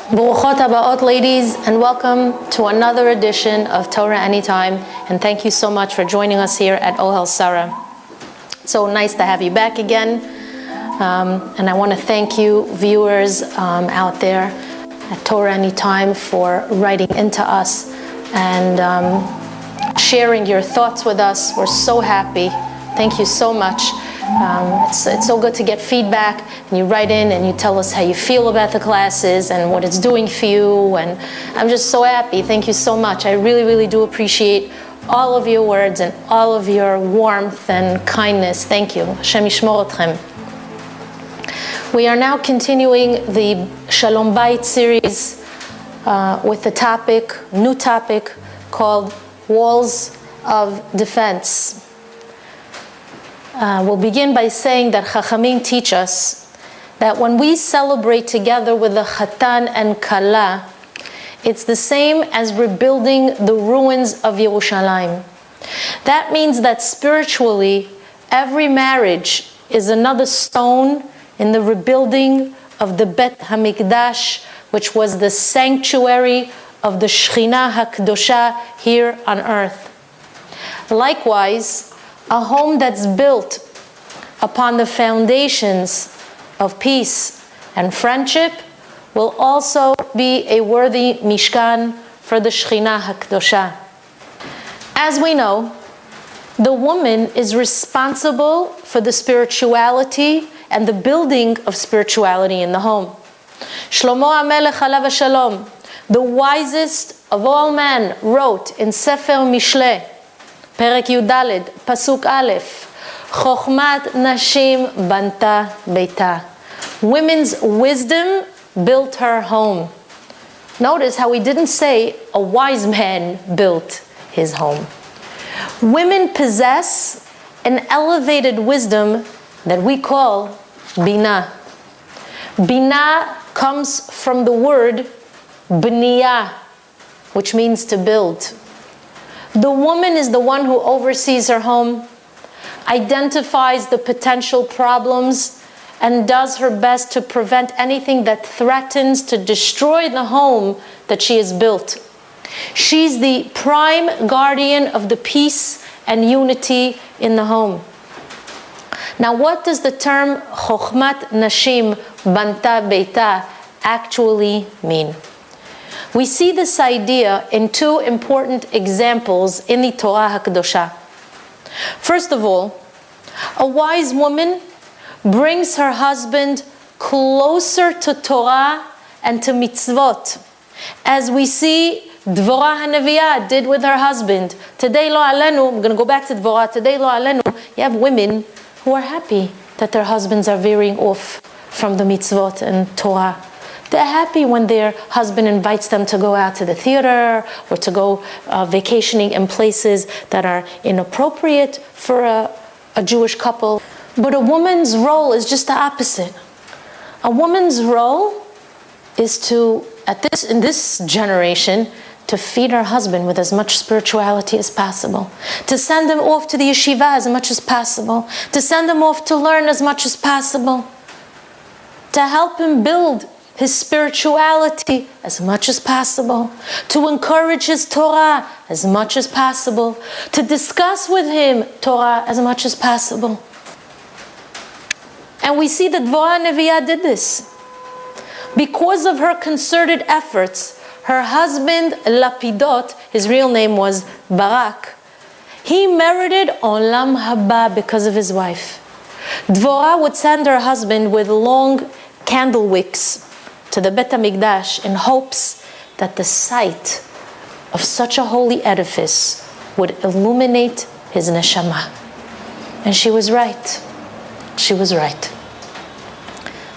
Baruchot habaot, ladies, and welcome to another edition of Torah Anytime. And thank you so much for joining us here at Ohel Sarah. So nice to have you back again. And I want to thank you, viewers out there at Torah Anytime, for writing into us and sharing your thoughts with us. We're so happy. Thank you so much. It's so good to get feedback, and you write in and you tell us how you feel about the classes and what it's doing for you, and I'm just so happy. Thank you so much. I really, really do appreciate all of your words and all of your warmth and kindness. Thank you. Hashem yishmor etchem. We are now continuing the Shalom Bayit series with the new topic called Walls of Defense. We'll begin by saying that Chachamim teach us that when we celebrate together with the Chatan and Kala, it's the same as rebuilding the ruins of Yerushalayim. That means that spiritually, every marriage is another stone in the rebuilding of the Bet HaMikdash, which was the sanctuary of the Shekhinah HaKdosha here on earth. Likewise, a home that's built upon the foundations of peace and friendship will also be a worthy Mishkan for the Shekhinah HaKdosha. As we know, the woman is responsible for the spirituality and the building of spirituality in the home. Shlomo HaMelech alav shalom, the wisest of all men, wrote in Sefer Mishleh, Perek Yudaled, Pasuk Aleph, Chochmat Nashim Banta Beita. Women's wisdom built her home. Notice how he didn't say a wise man built his home. Women possess an elevated wisdom that we call Binah. Binah comes from the word Bniyah, which means to build. The woman is the one who oversees her home, identifies the potential problems, and does her best to prevent anything that threatens to destroy the home that she has built. She's the prime guardian of the peace and unity in the home. Now, what does the term Chochmat Nashim Banta Beita actually mean? We see this idea in two important examples in the Torah HaKdosha. First of all, a wise woman brings her husband closer to Torah and to mitzvot, as we see Dvorah HaNeviah did with her husband. Today, lo alenu, I'm going to go back to Dvorah, today, lo alenu, you have women who are happy that their husbands are veering off from the mitzvot and Torah. They're happy when their husband invites them to go out to the theater or to go vacationing in places that are inappropriate for a Jewish couple. But a woman's role is just the opposite. A woman's role is to, in this generation, to feed her husband with as much spirituality as possible, to send him off to the yeshiva as much as possible, to send him off to learn as much as possible, to help him build his spirituality as much as possible, to encourage his Torah as much as possible, to discuss with him Torah as much as possible. And we see that Dvorah HaNeviah did this. Because of her concerted efforts, her husband Lapidot, his real name was Barak, he merited Olam Haba because of his wife. Dvorah would send her husband with long candle wicks to the Bet HaMikdash in hopes that the sight of such a holy edifice would illuminate his neshama. And she was right. She was right.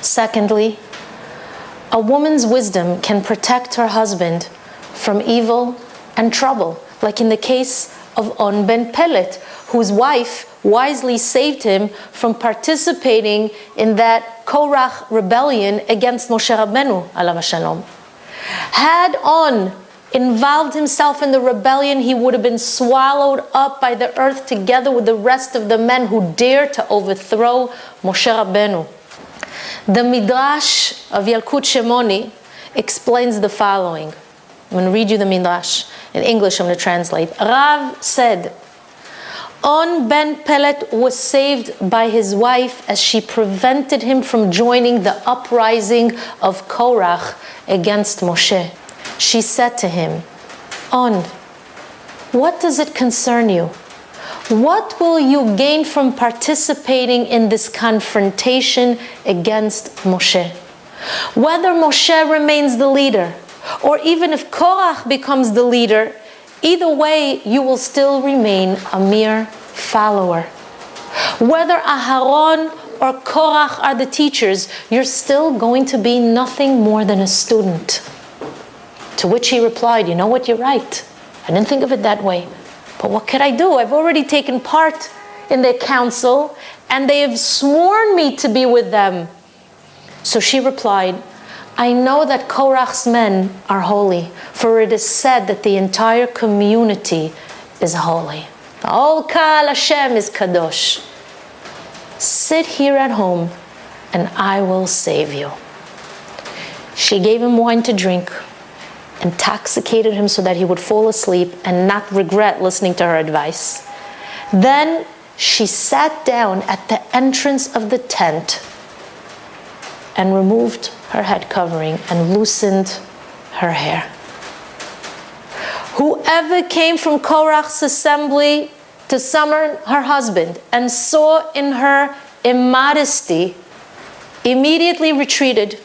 Secondly, a woman's wisdom can protect her husband from evil and trouble, like in the case of On ben Pelet, whose wife wisely saved him from participating in that Korach rebellion against Moshe Rabbeinu, alav shalom. Had On involved himself in the rebellion, he would have been swallowed up by the earth together with the rest of the men who dared to overthrow Moshe Rabbeinu. The Midrash of Yalkut Shemoni explains the following. I'm going to read you the Midrash. In English, I'm going to translate. Rav said, On ben Pelet was saved by his wife as she prevented him from joining the uprising of Korach against Moshe. She said to him, On, what does it concern you? What will you gain from participating in this confrontation against Moshe? Whether Moshe remains the leader, or even if Korach becomes the leader, either way, you will still remain a mere follower. Whether Aharon or Korach are the teachers, you're still going to be nothing more than a student. To which he replied, you know what, you're right. I didn't think of it that way. But what could I do? I've already taken part in their council, and they have sworn me to be with them. So she replied, I know that Korach's men are holy, for it is said that the entire community is holy. The whole Kal Hashem is Kadosh. Sit here at home, and I will save you. She gave him wine to drink, intoxicated him so that he would fall asleep and not regret listening to her advice. Then she sat down at the entrance of the tent and removed her head covering and loosened her hair. Whoever came from Korach's assembly to summon her husband and saw in her immodesty immediately retreated.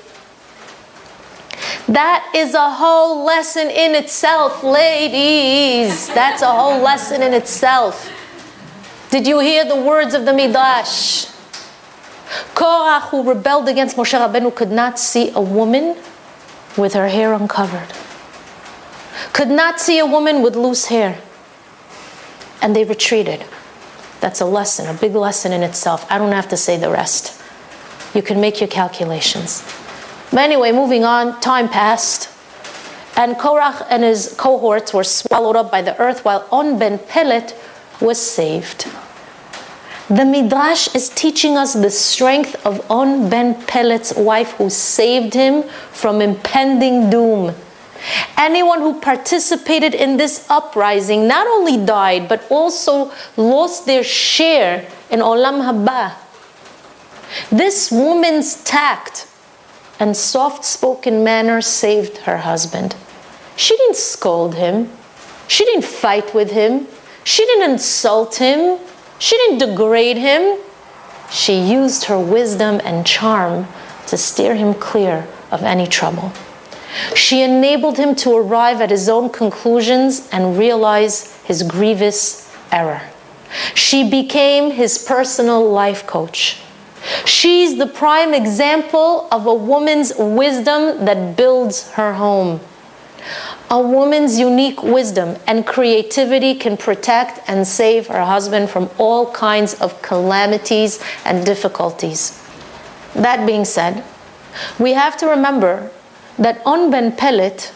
That is a whole lesson in itself, ladies. That's a whole lesson in itself. Did you hear the words of the Midrash? Korach, who rebelled against Moshe Rabbeinu, could not see a woman with her hair uncovered. Could not see a woman with loose hair. And they retreated. That's a lesson, a big lesson in itself. I don't have to say the rest. You can make your calculations. But anyway, moving on, time passed. And Korach and his cohorts were swallowed up by the earth, while On ben Pelet was saved. The Midrash is teaching us the strength of On ben Pelet's wife, who saved him from impending doom. Anyone who participated in this uprising not only died, but also lost their share in Olam Haba. This woman's tact and soft-spoken manner saved her husband. She didn't scold him. She didn't fight with him. She didn't insult him. She didn't degrade him. She used her wisdom and charm to steer him clear of any trouble. She enabled him to arrive at his own conclusions and realize his grievous error. She became his personal life coach. She's the prime example of a woman's wisdom that builds her home. A woman's unique wisdom and creativity can protect and save her husband from all kinds of calamities and difficulties. That being said, we have to remember that On ben Pelet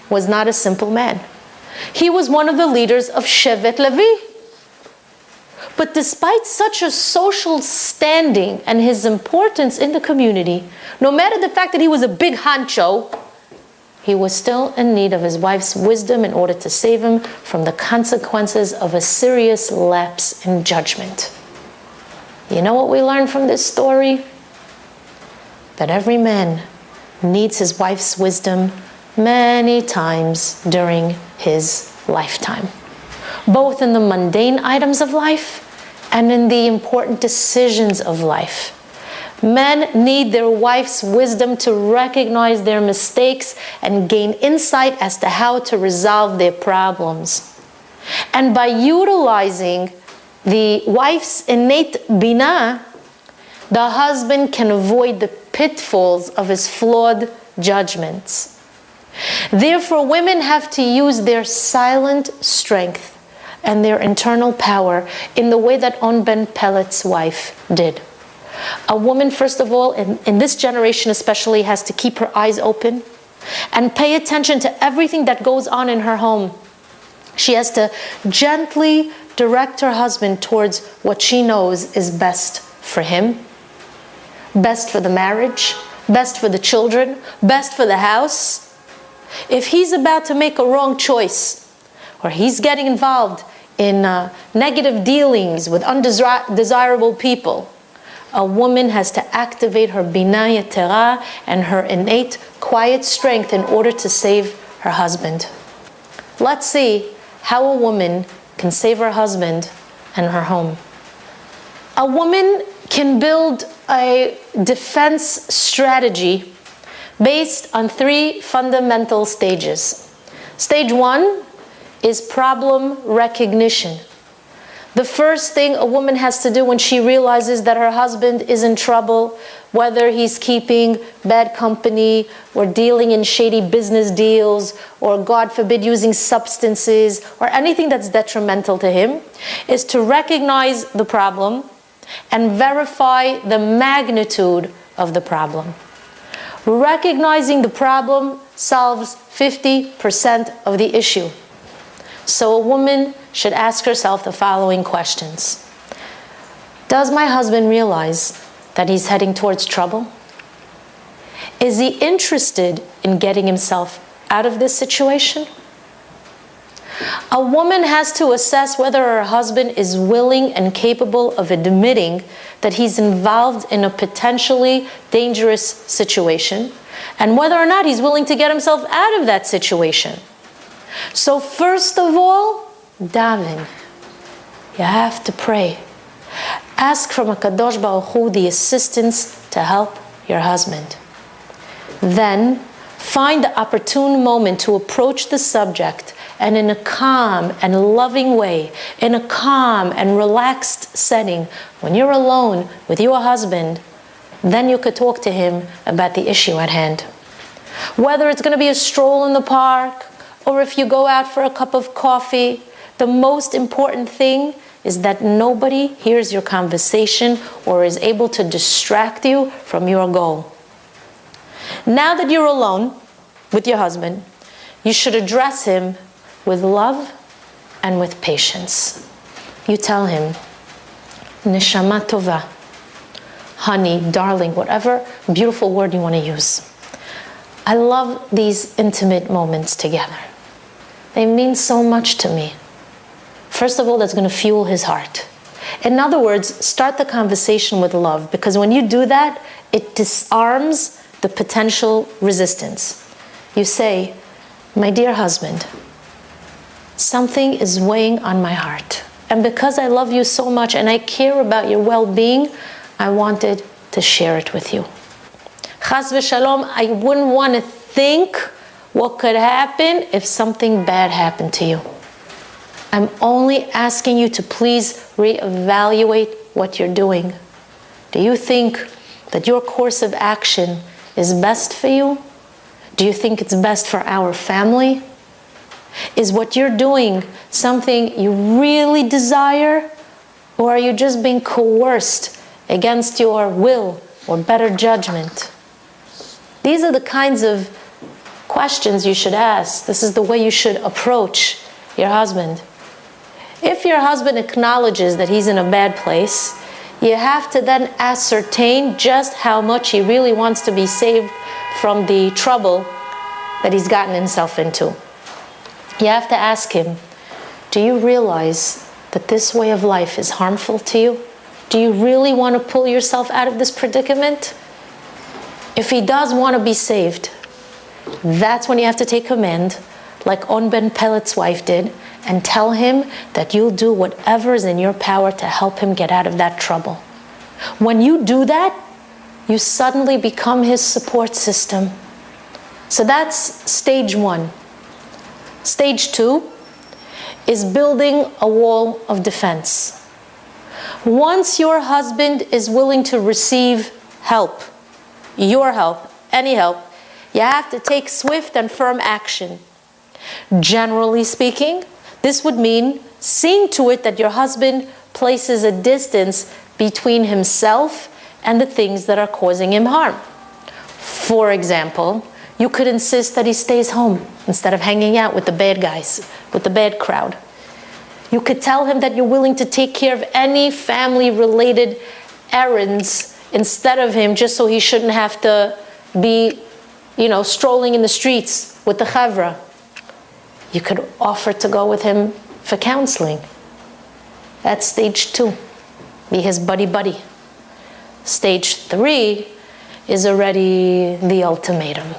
was not a simple man. He was one of the leaders of Shevet Levi. But despite such a social standing and his importance in the community, no matter the fact that he was a big honcho, he was still in need of his wife's wisdom in order to save him from the consequences of a serious lapse in judgment. You know what we learn from this story? That every man needs his wife's wisdom many times during his lifetime, both in the mundane items of life and in the important decisions of life. Men need their wife's wisdom to recognize their mistakes and gain insight as to how to resolve their problems. And by utilizing the wife's innate binah, the husband can avoid the pitfalls of his flawed judgments. Therefore, women have to use their silent strength and their internal power in the way that On ben Pelet's wife did. A woman, first of all, in this generation especially, has to keep her eyes open and pay attention to everything that goes on in her home. She has to gently direct her husband towards what she knows is best for him, best for the marriage, best for the children, best for the house. if he's about to make a wrong choice, or he's getting involved in negative dealings with undesirable people, a woman has to activate her Bina Yetera and her innate quiet strength in order to save her husband. Let's see how a woman can save her husband and her home. A woman can build a defense strategy based on 3 fundamental stages. Stage 1 is problem recognition. The first thing a woman has to do when she realizes that her husband is in trouble, whether he's keeping bad company or dealing in shady business deals or, God forbid, using substances or anything that's detrimental to him, is to recognize the problem and verify the magnitude of the problem. Recognizing the problem solves 50% of the issue. So a woman should ask herself the following questions. Does my husband realize that he's heading towards trouble? Is he interested in getting himself out of this situation? A woman has to assess whether her husband is willing and capable of admitting that he's involved in a potentially dangerous situation, and whether or not he's willing to get himself out of that situation. So first of all, daven. You have to pray. Ask from HaKadosh Baruch Hu the assistance to help your husband. Then, find the opportune moment to approach the subject, and in a calm and loving way, in a calm and relaxed setting, when you're alone with your husband, then you could talk to him about the issue at hand. Whether it's going to be a stroll in the park, or if you go out for a cup of coffee, the most important thing is that nobody hears your conversation or is able to distract you from your goal. Now that you're alone with your husband, you should address him with love and with patience. You tell him, Neshama tova, honey, darling, whatever beautiful word you want to use. I love these intimate moments together. They mean so much to me. First of all, that's going to fuel his heart. In other words, start the conversation with love, because when you do that, it disarms the potential resistance. You say, my dear husband, something is weighing on my heart. And because I love you so much and I care about your well-being, I wanted to share it with you. Chas v'shalom, I wouldn't want to think what could happen if something bad happened to you. I'm only asking you to please reevaluate what you're doing. Do you think that your course of action is best for you? Do you think it's best for our family? Is what you're doing something you really desire? Or are you just being coerced against your will or better judgment? These are the kinds of questions you should ask. This is the way you should approach your husband. If your husband acknowledges that he's in a bad place, you have to then ascertain just how much he really wants to be saved from the trouble that he's gotten himself into. You have to ask him, do you realize that this way of life is harmful to you? Do you really want to pull yourself out of this predicament? If he does want to be saved, that's when you have to take command, like On Ben Pellet's wife did, and tell him that you'll do whatever is in your power to help him get out of that trouble. When you do that, you suddenly become his support system. So that's stage 1. Stage 2 is building a wall of defense. Once your husband is willing to receive help, your help, any help, you have to take swift and firm action. Generally speaking, this would mean seeing to it that your husband places a distance between himself and the things that are causing him harm. For example, you could insist that he stays home instead of hanging out with the bad guys, with the bad crowd. You could tell him that you're willing to take care of any family-related errands instead of him, just so he shouldn't have to be, strolling in the streets with the chavra. You could offer to go with him for counseling. That's stage 2. Be his buddy-buddy. Stage 3 is already the ultimatum.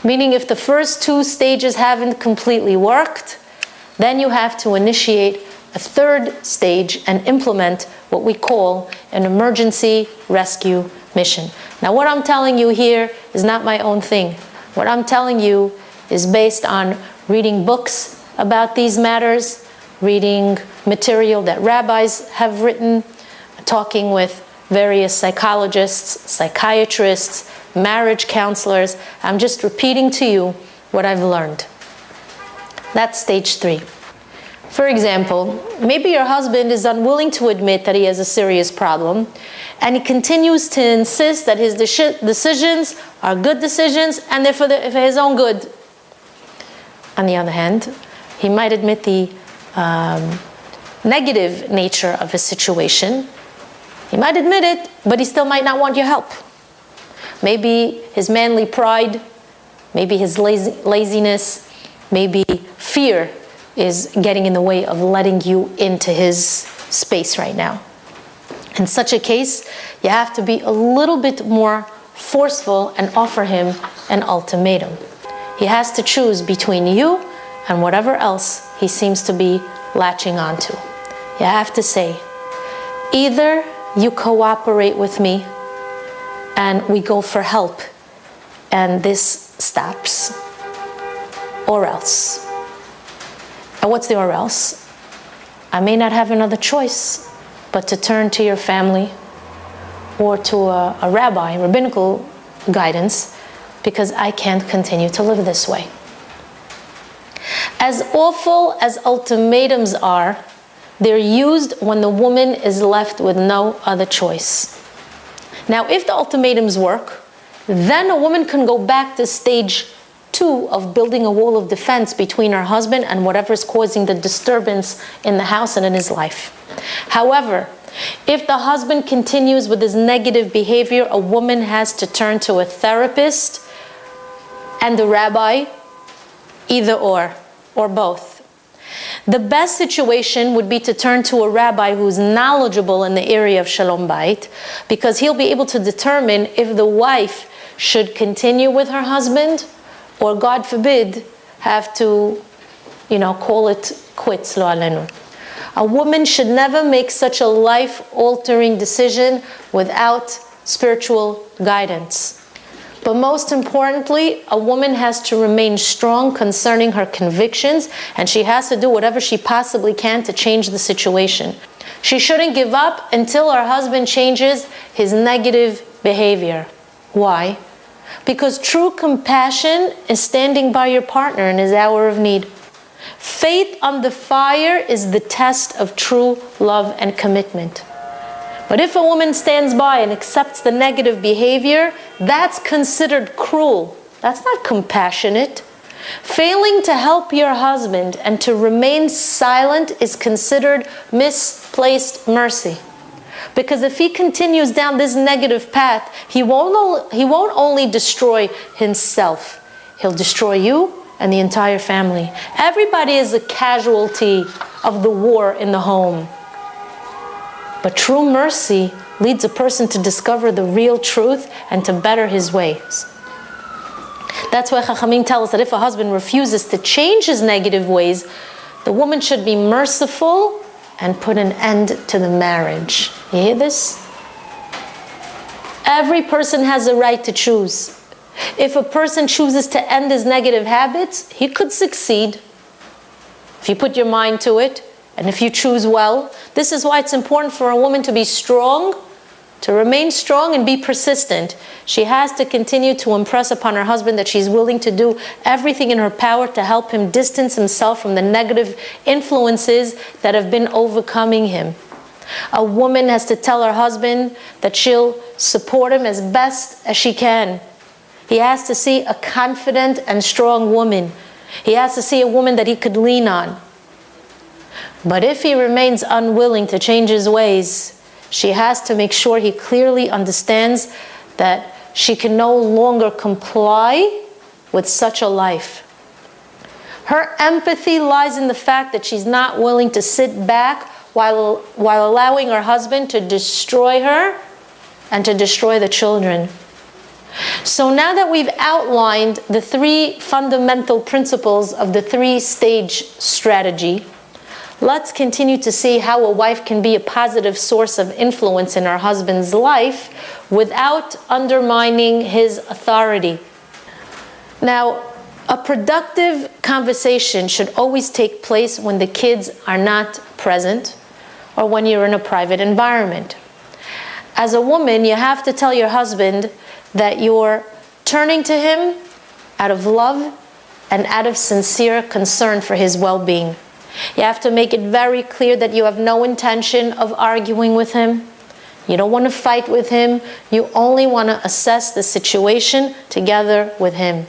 Meaning if the first 2 stages haven't completely worked, then you have to initiate a 3rd stage and implement what we call an emergency rescue mission. Now what I'm telling you here is not my own thing. What I'm telling you is based on reading books about these matters, reading material that rabbis have written, talking with various psychologists, psychiatrists, marriage counselors. I'm just repeating to you what I've learned. That's stage 3. For example, maybe your husband is unwilling to admit that he has a serious problem, and he continues to insist that his decisions are good decisions and they're for his own good. On the other hand, he might admit the negative nature of his situation. He might admit it, but he still might not want your help. Maybe his manly pride, maybe his laziness, maybe fear is getting in the way of letting you into his space right now. In such a case, you have to be a little bit more forceful and offer him an ultimatum. He has to choose between you and whatever else he seems to be latching onto. You have to say, either you cooperate with me and we go for help and this stops, or else. And what's the or else? I may not have another choice but to turn to your family or to a rabbi, rabbinical guidance, because I can't continue to live this way. As awful as ultimatums are, they're used when the woman is left with no other choice. Now, if the ultimatums work, then a woman can go back to stage 2 of building a wall of defense between her husband and whatever is causing the disturbance in the house and in his life. However, if the husband continues with his negative behavior, a woman has to turn to a therapist and a rabbi, either or both. The best situation would be to turn to a rabbi who's knowledgeable in the area of Shalom Bayit, because he'll be able to determine if the wife should continue with her husband or, God forbid, have to, call it quits, lo alenu. A woman should never make such a life-altering decision without spiritual guidance. But most importantly, a woman has to remain strong concerning her convictions, and she has to do whatever she possibly can to change the situation. She shouldn't give up until her husband changes his negative behavior. Why? Because true compassion is standing by your partner in his hour of need. Faith under fire is the test of true love and commitment. But if a woman stands by and accepts the negative behavior, that's considered cruel. That's not compassionate. Failing to help your husband and to remain silent is considered misplaced mercy. Because if he continues down this negative path, he won't only destroy himself, he'll destroy you and the entire family. Everybody is a casualty of the war in the home. But true mercy leads a person to discover the real truth and to better his ways. That's why Chachamim tell us that if a husband refuses to change his negative ways, the woman should be merciful and put an end to the marriage. You hear this? Every person has a right to choose. If a person chooses to end his negative habits, he could succeed. If you put your mind to it, and if you choose well. This is why it's important for a woman to be strong, to remain strong and be persistent. She has to continue to impress upon her husband that she's willing to do everything in her power to help him distance himself from the negative influences that have been overcoming him. A woman has to tell her husband that she'll support him as best as she can. He has to see a confident and strong woman. He has to see a woman that he could lean on. But if he remains unwilling to change his ways, she has to make sure he clearly understands that she can no longer comply with such a life. Her empathy lies in the fact that she's not willing to sit back while allowing her husband to destroy her and to destroy the children. So now that we've outlined the three fundamental principles of the three-stage strategy, let's continue to see how a wife can be a positive source of influence in her husband's life without undermining his authority. Now, a productive conversation should always take place when the kids are not present or when you're in a private environment. As a woman, you have to tell your husband that you're turning to him out of love and out of sincere concern for his well-being. You have to make it very clear that you have no intention of arguing with him. You don't want to fight with him. You only want to assess the situation together with him.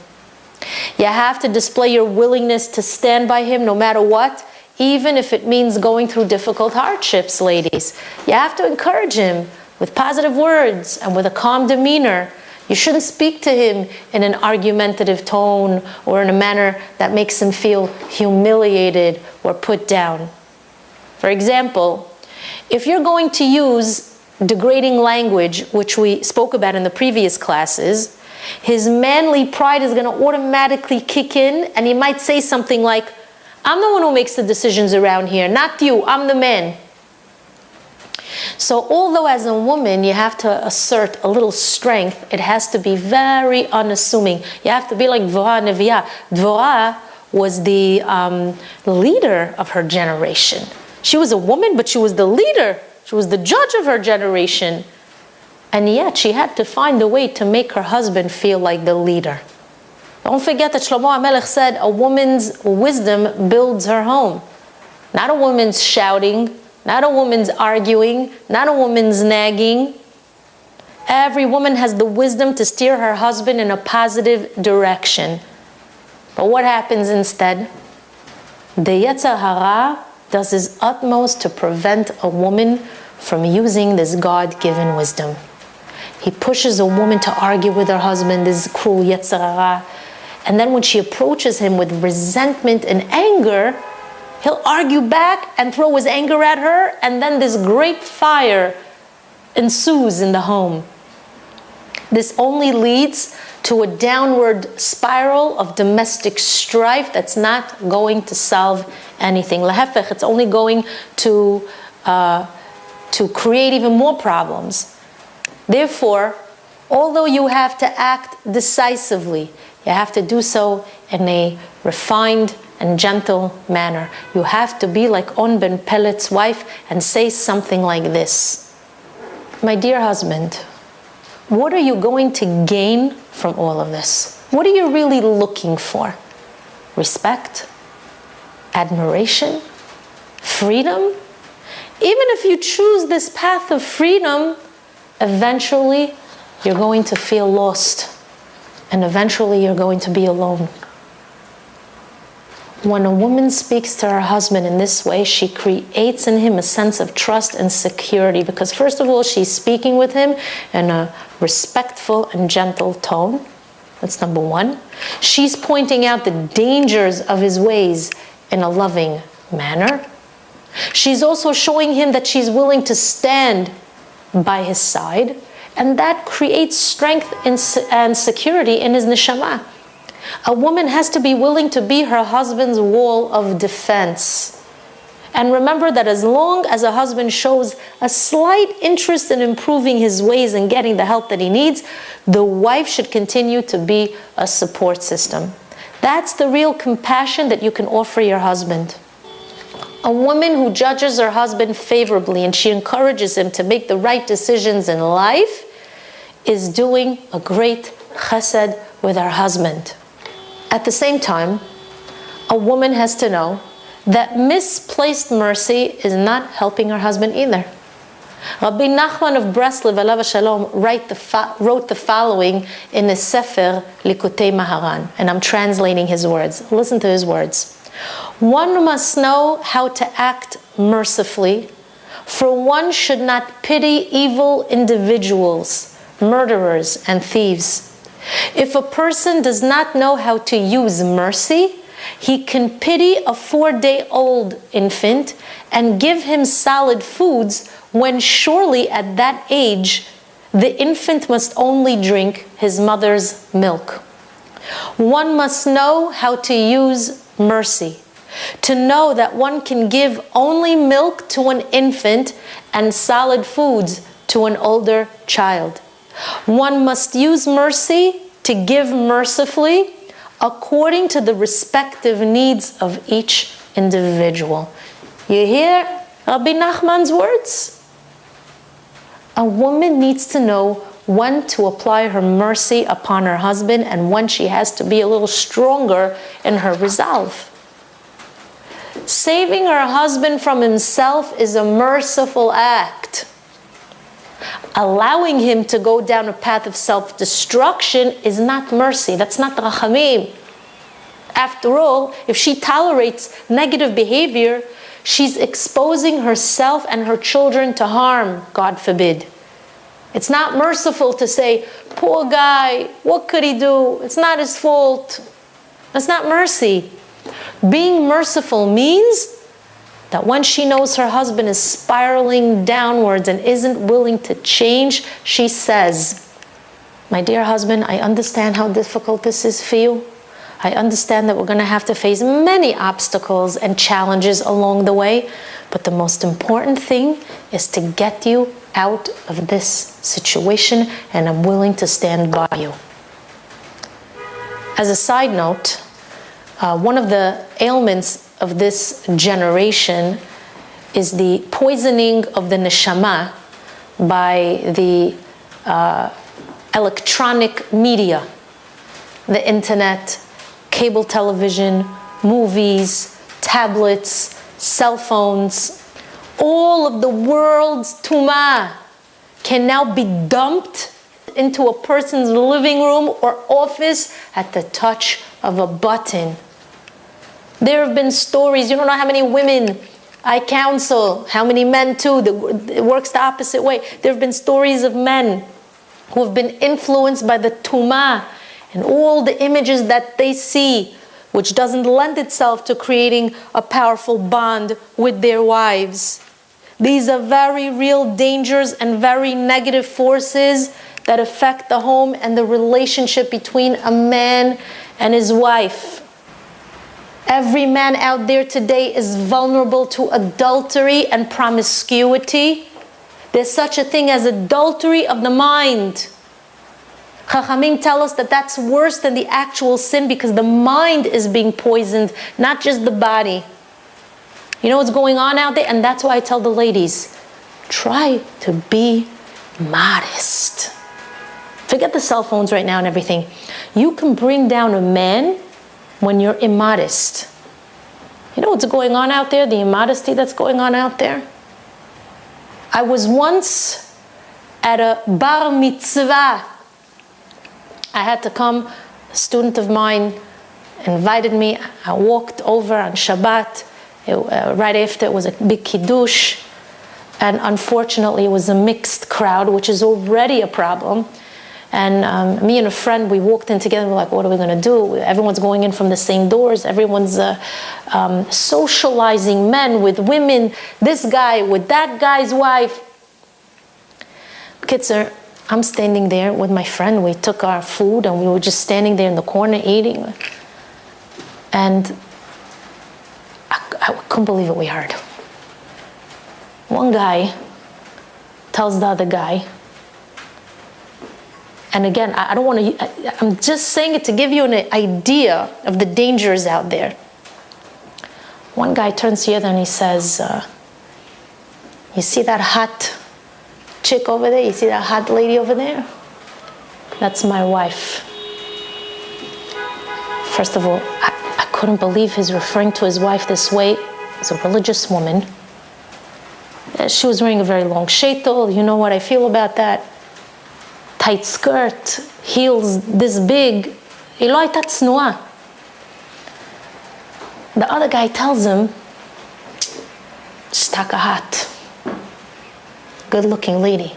You have to display your willingness to stand by him no matter what, even if it means going through difficult hardships, ladies. You have to encourage him with positive words and with a calm demeanor. You shouldn't speak to him in an argumentative tone or in a manner that makes him feel humiliated or put down. For example, if you're going to use degrading language, which we spoke about in the previous classes, his manly pride is going to automatically kick in, and he might say something like, "I'm the one who makes the decisions around here, not you, I'm the man." So although as a woman you have to assert a little strength, it has to be very unassuming. You have to be like Dvorah Neviah. Dvorah was the leader of her generation. She was a woman, but she was the leader. She was the judge of her generation. And yet she had to find a way to make her husband feel like the leader. Don't forget that Shlomo HaMelech said a woman's wisdom builds her home. Not a woman's shouting, not a woman's arguing, not a woman's nagging. Every woman has the wisdom to steer her husband in a positive direction. But what happens instead? The Yetzer Hara does his utmost to prevent a woman from using this God-given wisdom. He pushes a woman to argue with her husband, this cruel Yetzer Hara. And then when she approaches him with resentment and anger, he'll argue back and throw his anger at her, and then this great fire ensues in the home. This only leads to a downward spiral of domestic strife that's not going to solve anything. Lahefech, it's only going to create even more problems. Therefore, although you have to act decisively, you have to do so in a refined and gentle manner. You have to be like On ben Pellet's wife and say something like this: "My dear husband, what are you going to gain from all of this? What are you really looking for? Respect? Admiration? Freedom? Even if you choose this path of freedom, eventually you're going to feel lost, and eventually you're going to be alone." When a woman speaks to her husband in this way, she creates in him a sense of trust and security, because first of all, she's speaking with him in a respectful and gentle tone. That's number one. She's pointing out the dangers of his ways in a loving manner. She's also showing him that she's willing to stand by his side, and that creates strength and security in his neshama. A woman has to be willing to be her husband's wall of defense. And remember that as long as a husband shows a slight interest in improving his ways and getting the help that he needs, the wife should continue to be a support system. That's the real compassion that you can offer your husband. A woman who judges her husband favorably and she encourages him to make the right decisions in life is doing a great chesed with her husband. At the same time, a woman has to know that misplaced mercy is not helping her husband either. Rabbi Nachman of Breslov, alav shalom, wrote the following in the Sefer Likutei Maharan, and I'm translating his words. Listen to his words. One must know how to act mercifully, for one should not pity evil individuals, murderers, and thieves. If a person does not know how to use mercy, he can pity a 4-day-old infant and give him solid foods when surely at that age the infant must only drink his mother's milk. One must know how to use mercy, to know that one can give only milk to an infant and solid foods to an older child. One must use mercy to give mercifully according to the respective needs of each individual. You hear Rabbi Nachman's words? A woman needs to know when to apply her mercy upon her husband and when she has to be a little stronger in her resolve. Saving her husband from himself is a merciful act. Allowing him to go down a path of self-destruction is not mercy. That's not rachamim. After all, if she tolerates negative behavior, she's exposing herself and her children to harm, God forbid. It's not merciful to say, poor guy, what could he do? It's not his fault. That's not mercy. Being merciful means that when she knows her husband is spiraling downwards and isn't willing to change, she says, my dear husband, I understand how difficult this is for you. I understand that we're going to have to face many obstacles and challenges along the way, but the most important thing is to get you out of this situation, and I'm willing to stand by you. As a side note, one of the ailments of this generation is the poisoning of the neshama by the electronic media, the internet, cable television, movies, tablets, cell phones. All of the world's tumah can now be dumped into a person's living room or office at the touch of a button. There have been stories, you don't know how many women I counsel, how many men too, it works the opposite way. There have been stories of men who have been influenced by the tumah and all the images that they see, which doesn't lend itself to creating a powerful bond with their wives. These are very real dangers and very negative forces that affect the home and the relationship between a man and his wife. Every man out there today is vulnerable to adultery and promiscuity. There's such a thing as adultery of the mind. Chachamim tell us that that's worse than the actual sin because the mind is being poisoned, not just the body. You know what's going on out there? And that's why I tell the ladies, try to be modest. Forget the cell phones right now and everything. You can bring down a man when you're immodest. You know what's going on out there? The immodesty that's going on out there? I was once at a bar mitzvah. I had to come. A student of mine invited me. I walked over on Shabbat. Right after it was a big kiddush. And unfortunately it was a mixed crowd, which is already a problem. And me and a friend, we walked in together. We're like, what are we going to do? Everyone's going in from the same doors. Everyone's socializing, men with women. This guy with that guy's wife. Kitzer, I'm standing there with my friend. We took our food and we were just standing there in the corner eating. And I couldn't believe what we heard. One guy tells the other guy, and again, I don't want to, I'm just saying it to give you an idea of the dangers out there. One guy turns to the other and he says, you see that hot chick over there? You see that hot lady over there? That's my wife. First of all, I couldn't believe he's referring to his wife this way. As a religious woman. She was wearing a very long sheitel. You know what I feel about that. Tight skirt, heels this big. Eloi tatsnua. The other guy tells him, "Shtaka hot, good-looking lady."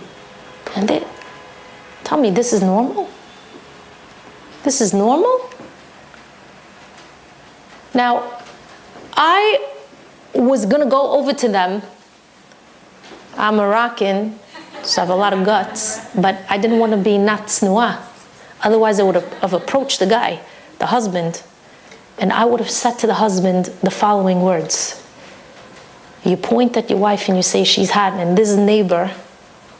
And they tell me, this is normal? This is normal? Now, I was going to go over to them. I'm Moroccan, so I have a lot of guts, but I didn't want to be not snua. Otherwise, I would have approached the guy, the husband, and I would have said to the husband the following words. You point at your wife and you say she's hot, and this neighbor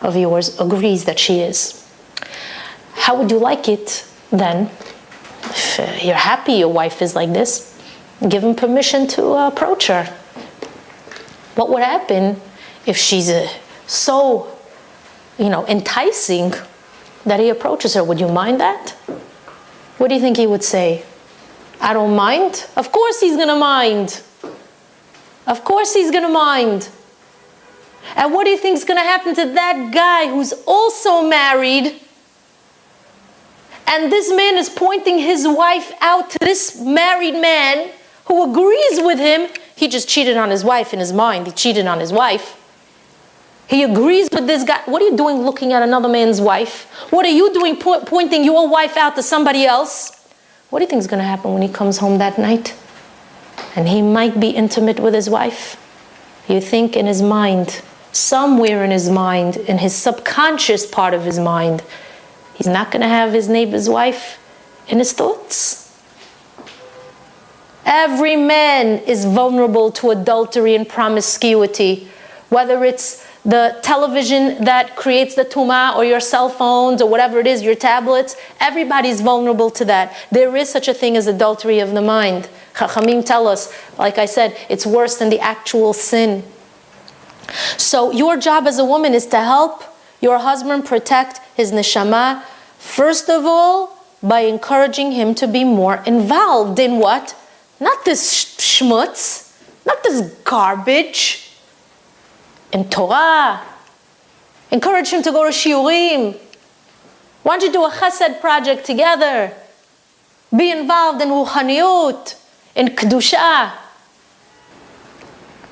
of yours agrees that she is. How would you like it then, if you're happy your wife is like this, give him permission to approach her? What would happen if she's so, enticing that he approaches her? Would you mind that? What do you think he would say? I don't mind? Of course he's gonna mind. Of course he's gonna mind. And what do you think is gonna happen to that guy who's also married? And this man is pointing his wife out to this married man who agrees with him. He just cheated on his wife in his mind. He cheated on his wife. He agrees with this guy. What are you doing looking at another man's wife? What are you doing pointing your wife out to somebody else? What do you think is going to happen when he comes home that night? And he might be intimate with his wife. You think in his mind, somewhere in his mind, in his subconscious part of his mind, he's not going to have his neighbor's wife in his thoughts. Every man is vulnerable to adultery and promiscuity, whether it's the television that creates the tumah, or your cell phones, or whatever it is, your tablets. Everybody's vulnerable to that. There is such a thing as adultery of the mind. Chachamim tell us, like I said, it's worse than the actual sin. So your job as a woman is to help your husband protect his neshama, first of all, by encouraging him to be more involved in what? Not this schmutz, not this garbage. In Torah. Encourage him to go to shiurim. Why don't you do a chesed project together? Be involved in ruchaniyut, in kedusha.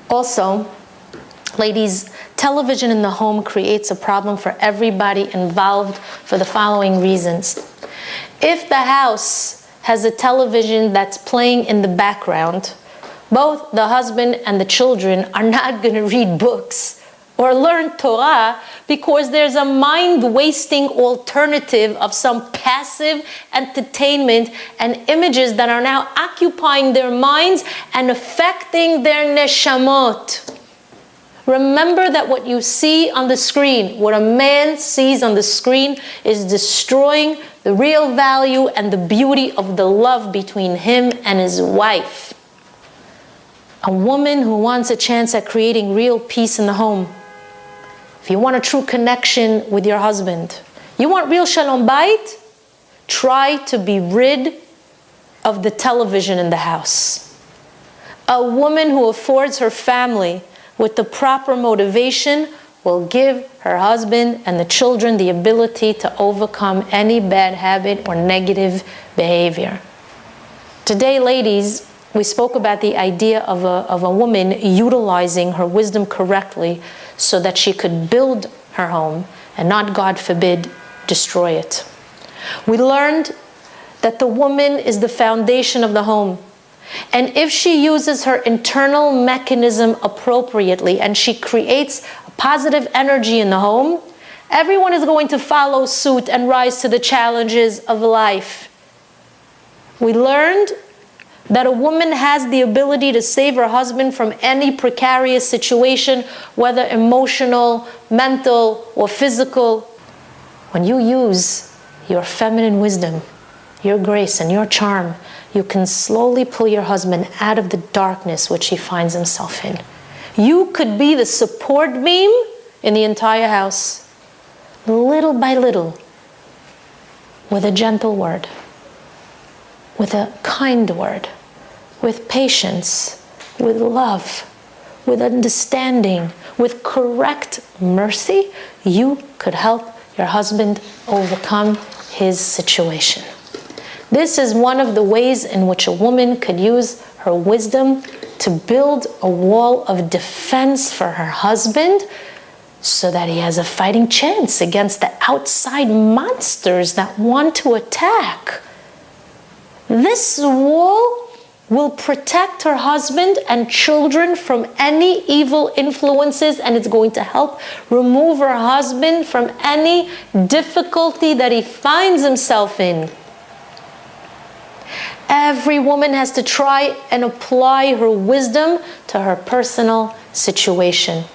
Also, ladies, television in the home creates a problem for everybody involved for the following reasons. If the house has a television that's playing in the background, both the husband and the children are not going to read books or learn Torah because there's a mind-wasting alternative of some passive entertainment and images that are now occupying their minds and affecting their neshamot. Remember that what you see on the screen, what a man sees on the screen, is destroying the real value and the beauty of the love between him and his wife. A woman who wants a chance at creating real peace in the home. If you want a true connection with your husband, you want real shalom bayit, try to be rid of the television in the house. A woman who affords her family with the proper motivation will give her husband and the children the ability to overcome any bad habit or negative behavior. Today, ladies, we spoke about the idea of a woman utilizing her wisdom correctly so that she could build her home and not, God forbid, destroy it. We learned that the woman is the foundation of the home. And if she uses her internal mechanism appropriately and she creates a positive energy in the home, everyone is going to follow suit and rise to the challenges of life. We learned that a woman has the ability to save her husband from any precarious situation, whether emotional, mental, or physical. When you use your feminine wisdom, your grace, and your charm, you can slowly pull your husband out of the darkness which he finds himself in. You could be the support beam in the entire house, little by little, with a gentle word, with a kind word, with patience, with love, with understanding, with correct mercy. You could help your husband overcome his situation. This is one of the ways in which a woman could use her wisdom to build a wall of defense for her husband so that he has a fighting chance against the outside monsters that want to attack. This wall will protect her husband and children from any evil influences, and it's going to help remove her husband from any difficulty that he finds himself in. Every woman has to try and apply her wisdom to her personal situation.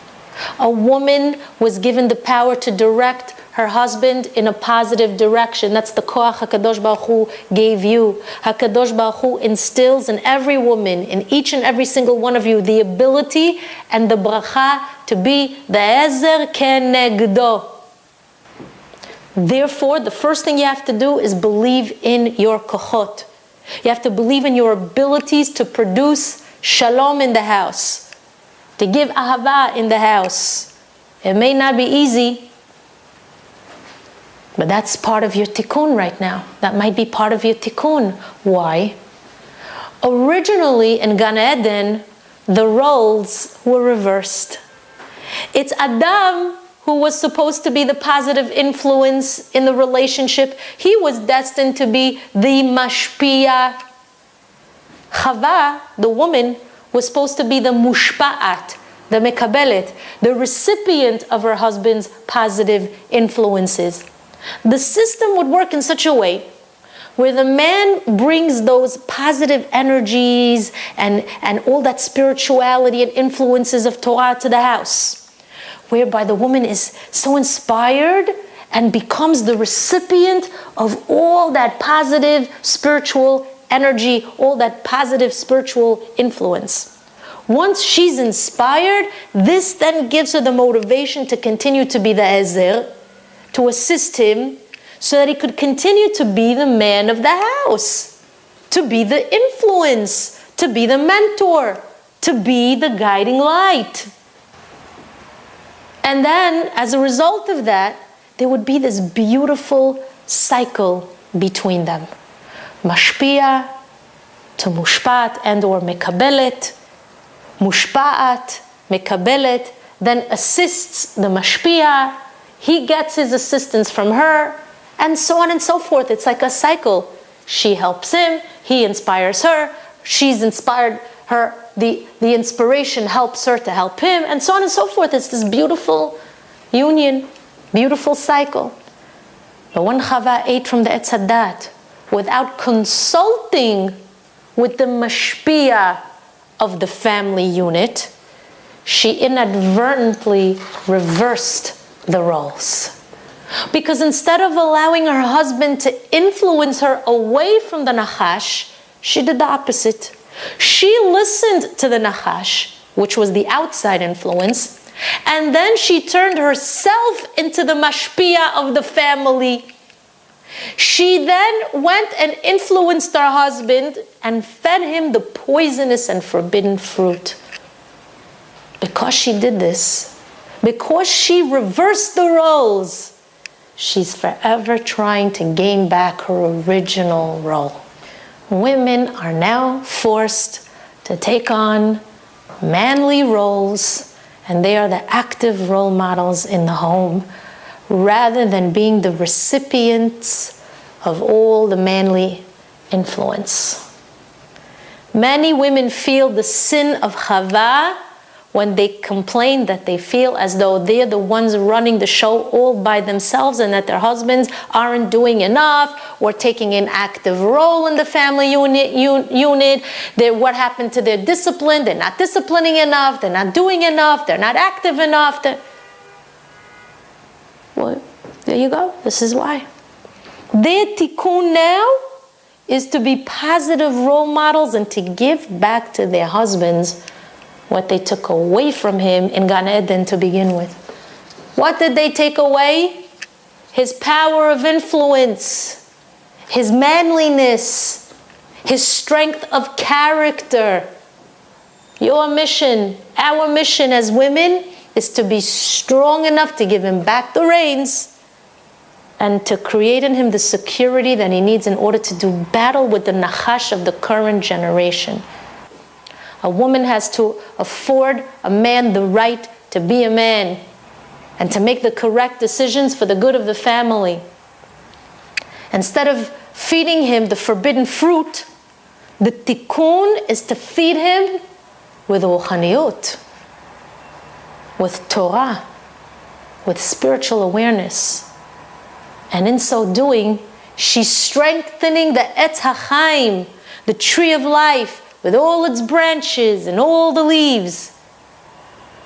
A woman was given the power to direct her husband in a positive direction. That's the koach HaKadosh Baruch Hu gave you. HaKadosh Baruch Hu instills in every woman, in each and every single one of you, the ability and the bracha to be the ezer kenegdo. Therefore, the first thing you have to do is believe in your kochot. You have to believe in your abilities to produce shalom in the house, to give ahava in the house. It may not be easy, but that's part of your tikkun right now. That might be part of your tikkun. Why? Originally in Gan Eden, the roles were reversed. It's Adam who was supposed to be the positive influence in the relationship. He was destined to be the mashpia. Chava, the woman, was supposed to be the mushpa'at, the mekabelet, the recipient of her husband's positive influences. The system would work in such a way where the man brings those positive energies and all that spirituality and influences of Torah to the house, whereby the woman is so inspired and becomes the recipient of all that positive spiritual energy, all that positive spiritual influence. Once she's inspired, this then gives her the motivation to continue to be the ezer, to assist him, so that he could continue to be the man of the house, to be the influence, to be the mentor, to be the guiding light. And then, as a result of that, there would be this beautiful cycle between them. Mashpia to mushpat and or mekabelet, mushpa'at, mekabelet, then assists the mashpia, he gets his assistance from her, and so on and so forth. It's like a cycle. She helps him, he inspires her, she's inspired her, the inspiration helps her to help him, and so on and so forth. It's this beautiful union, beautiful cycle. But when Chava ate from the Etz Hadat, without consulting with the mashpia of the family unit, she inadvertently reversed the roles. Because instead of allowing her husband to influence her away from the Nachash, she did the opposite. She listened to the Nachash, which was the outside influence, and then she turned herself into the mashpia of the family. She then went and influenced her husband and fed him the poisonous and forbidden fruit. Because she did this, because she reversed the roles, she's forever trying to gain back her original role. Women are now forced to take on manly roles, and they are the active role models in the home, rather than being the recipients of all the manly influence. Many women feel the sin of Chava when they complain that they feel as though they're the ones running the show all by themselves and that their husbands aren't doing enough or taking an active role in the family unit. What happened to their discipline? They're not disciplining enough, they're not doing enough, they're not active enough. Well, there you go. This is why. Their tikkun now is to be positive role models and to give back to their husbands what they took away from him in Gan Eden to begin with. What did they take away? His power of influence, his manliness, his strength of character. Your mission, our mission as women, is to be strong enough to give him back the reins and to create in him the security that he needs in order to do battle with the nachash of the current generation. A woman has to afford a man the right to be a man and to make the correct decisions for the good of the family. Instead of feeding him the forbidden fruit, the tikkun is to feed him with ruchaniyut, with Torah, with spiritual awareness. And in so doing, she's strengthening the Etz HaChaim, the tree of life, with all its branches and all the leaves.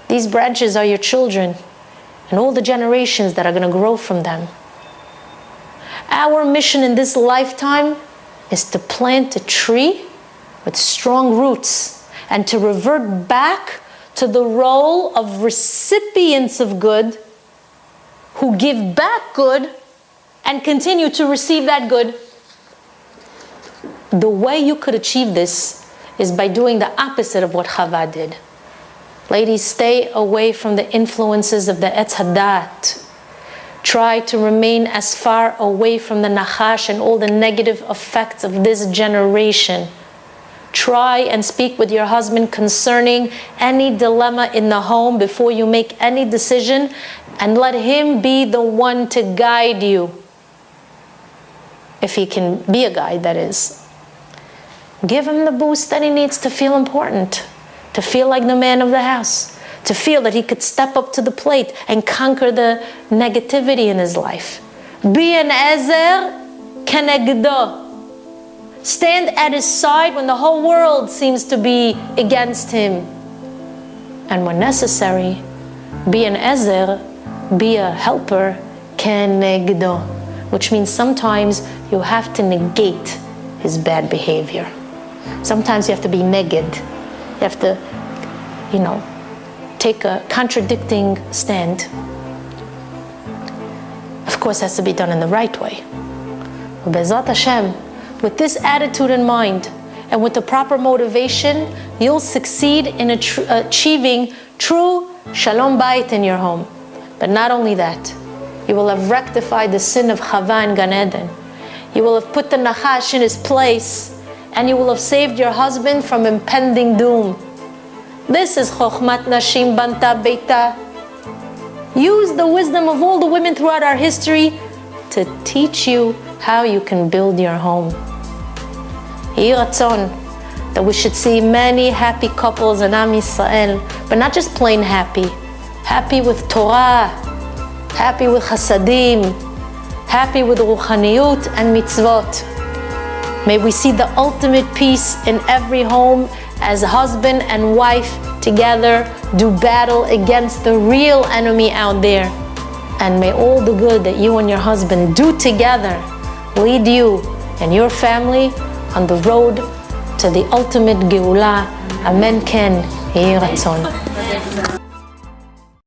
These branches are your children and all the generations that are going to grow from them. Our mission in this lifetime is to plant a tree with strong roots and to revert back to the role of recipients of good who give back good and continue to receive that good. The way you could achieve this is by doing the opposite of what Chava did. Ladies, stay away from the influences of the Etz Hadat. Try to remain as far away from the Nachash and all the negative effects of this generation. Try and speak with your husband concerning any dilemma in the home before you make any decision, and let him be the one to guide you. If he can be a guide, that is. Give him the boost that he needs to feel important, to feel like the man of the house, to feel that he could step up to the plate and conquer the negativity in his life. Be an ezer kenegdo. Stand at his side when the whole world seems to be against him. And when necessary, be an ezer, be a helper kenegdo, which means sometimes you have to negate his bad behavior. Sometimes you have to be neged. You have to, take a contradicting stand. Of course, it has to be done in the right way. Be'ezrat Hashem, with this attitude in mind and with the proper motivation, you'll succeed in achieving true shalom bayit in your home. But not only that, you will have rectified the sin of Chava and Gan Eden. You will have put the Nachash in his place, and you will have saved your husband from impending doom. This is Chochmat Nashim Banta Beita. Use the wisdom of all the women throughout our history to teach you how you can build your home. Yehi Ratzon, that we should see many happy couples in Am Yisrael, but not just plain happy. Happy with Torah, happy with Chasadim, happy with Ruchaniyut and Mitzvot. May we see the ultimate peace in every home as husband and wife together do battle against the real enemy out there. And may all the good that you and your husband do together lead you and your family on the road to the ultimate Geulah. Amen Ken. Yehi Ratzon.